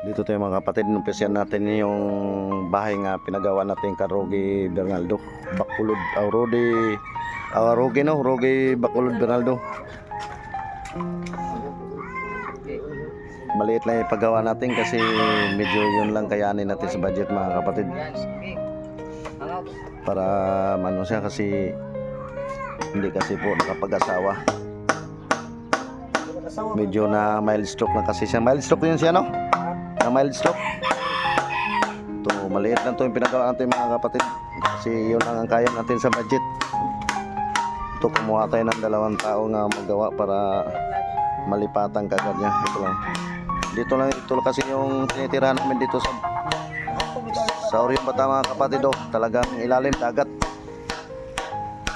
Dito tayo mga kapatid, numpisyan natin yung bahay nga pinagawa natin kay Rogi Bernaldo. Bakulod, Rogi Bakulod Bernaldo. Maliit lang yung paggawa natin kasi medyo yun lang kayanin natin sa budget mga kapatid. Para ano siya kasi hindi kasi po nakapag-asawa. Medyo na mild stroke na kasi siya. Mild stroke yun siya, no? Na mild stroke. Ito, maliit lang ito yung pinagawa natin mga kapatid. Kasi yun lang ang kaya natin sa budget. Ito, kumuha tayo ng 2 tao nga magawa para malipatan kagad niya. Ito lang. Ito kasi yung tinitirahan namin dito sa Orion Bata mga kapatid. Oh, talagang ilalim dagat.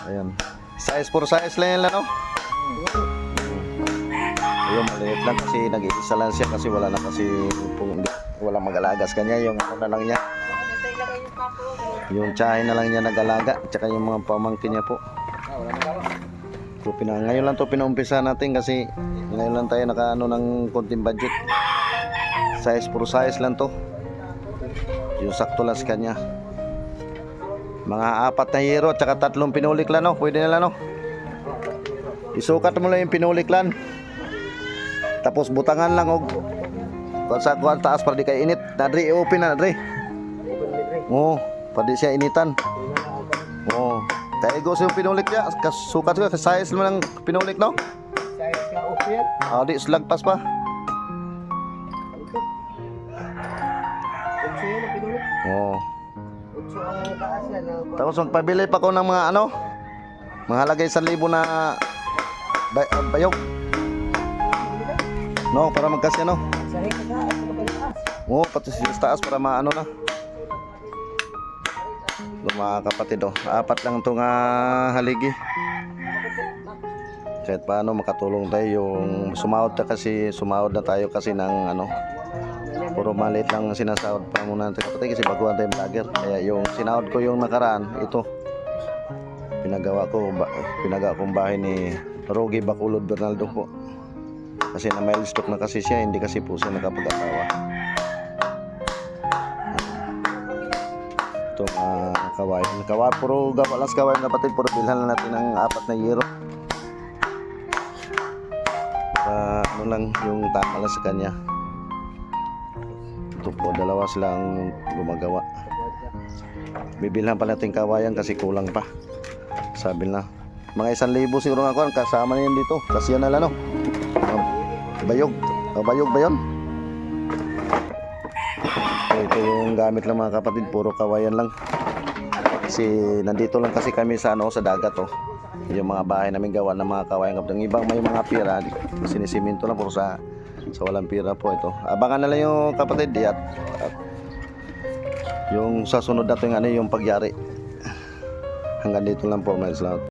Ayan. Size for size lang yan, no? Ayun, maliit lang kasi nag-iisa lang siya kasi wala na kasi wala mag-alagas kanya, yung ano na lang niya, yung tsahin na lang niya nag-alaga, tsaka yung mga pamangkin niya po. So, ngayon lang to pinaumpisa natin kasi ngayon lang tayo nakaano ng konting budget. Size for size lang to, yung sakto lang sa kanya. Mga 4 na hero at saka 3 pinulik lang, no? Pwede na lang, no? Isukat mo lang yung pinulik lang. Tapos butangan lang og sa kuan taas para di kay init. Nadri open na nadri. Oo, para di siya initan. Oo. Kaya go sa pinulik niya, sukat ko sa size mo ng pinulik, no? Size ka open. Ah, di slag pas pa. Oo. Tapos magpabili pa ko ng mga ano, mga lagay 1,000 na bayog. No, para magkasya, no? Oo, pati sa taas para maano na. Mga kapatid, oh, 4 lang itong haligi. Kahit paano makatulong tayo yung sumahod na tayo kasi ng ano, puro maliit lang sinasahod pa muna natin kapatid kasi baguhan tayo vlogger. Kaya yung sinahod ko yung nakaraan, ito pinagawa kong bahay ni Rogi Bakulod Bernaldo po. Kasi na mild stroke na kasi siya, hindi kasi po siya nakapag-asawa. Ito kawayan. Puro gawa lang sa kawayan kapatid, puro bilhan lang natin ng 4 na euro. Para ano lang yung tama lang sa kanya. Ito po, 2 silang gumagawa. Bibilhan pa natin kawayan kasi kulang pa. Sabi na mga 1,000 siguro nga ako kasama na yan dito. Kasi yan na lang, no? Bayog ba yun? Ito yung gamit lang mga kapatid, puro kawayan lang. Kasi nandito lang kasi kami sa ano, sa dagat, oh. Yung mga bahay namin gawa ng mga kawayan kapatid. Yung ibang may mga pira, sinisiminto lang puro sa walang pira po ito. Abangan na lang yung kapatid at yung sa sunod natin ano yung pagyari. Hanggang dito lang po, mga salamat.